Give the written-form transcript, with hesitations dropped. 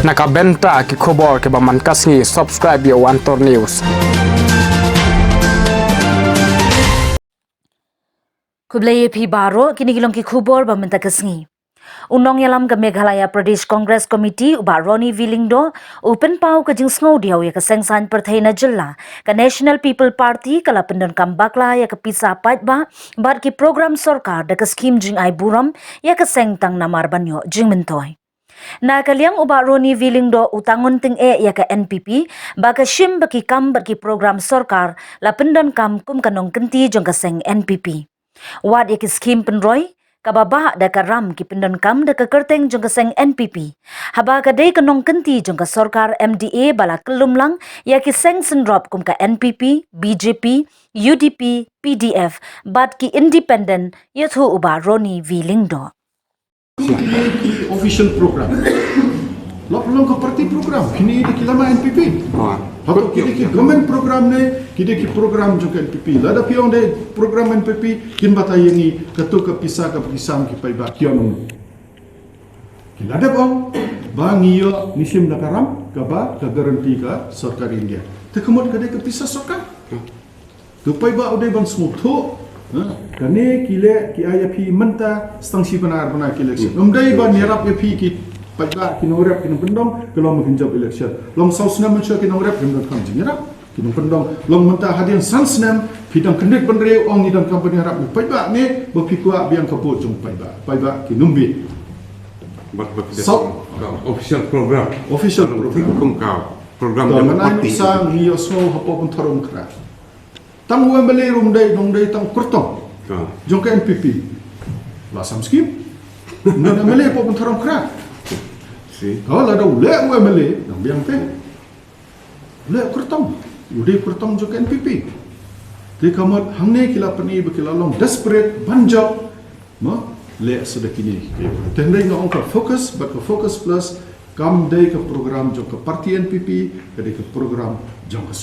Nakabenta ki khobor ke baman kasngi subscribe yo Antor News. Kublai phi baro kini gilong ki khubor bamenta kasngi. Unong yalam ke Meghalaya Pradesh Congress Committee uba Ronnie Willingdo open pau ke jing sngau diau ya ke sengsan perthaina jilla ke National People Party kala pendon kam bakla ya ke pisa patba bar ki program sarkar de ke skim jing ai buram ya ke seng tang namar banyo jing mentoi. Na kaliang uba Ronnie Willingdo utangon ting ya ke NPP ba ke shim baki kam baki program sarkar la pendon kam kum kanong kenti jong ke seng NPP. Wad ya ki skim penroy kababa da karam ki pindon kam da kerteng jong keseng NPP. Haba ka dei kenong kenti jong ke sorkar MDA bala kelumlang ya ki seng sendrop kum ka NPP, BJP, UDP, PDF bat ki independent yathu uba Ronnie Willingdo. Kini official program. Long ke parti program. Kini di kilama NPP. Hakuk kini ki government program ne, kini ki program juga NPP. Lada pion de program NPP kin bata yengi ketu ke pisah ke pisam ki pai ba kion. Kila ada bang, bang iyo nisim nakaram ke ba ke garanti ke sarkar India. Tekemut ke de ke pisah sarkar. Ke pai ba udah bang smutu. Kane kile ki ayapi menta stangsi benar ki election. Umdai ba nerap yapi ki pagba kinorep kinong pendong kalau mungkin job election long sausnam mencoba kinorep kinong kam jingira kinong pendong long mentah hadian sansnam pidang kendik pendre ong idang company harap pagba ne bapikwa biang kaput jong pagba kinumbi so official program program yang parti sang hiyo so hapo pun tarung kra tang wembele rumdai dongdai tang kurtong jong ke NPP lasam skim nona mele hapo pun tarung kra. Kalau ada ulek UMLA, yang biang teh, ulek kertong, udah kertong juga NPP. Jadi kamu hamne kila peni berkilalong desperate banjok, mah lek sudah kini. Tendai ngau ke fokus, but ke fokus plus kam day ke program jok ke parti NPP, ke program jong ke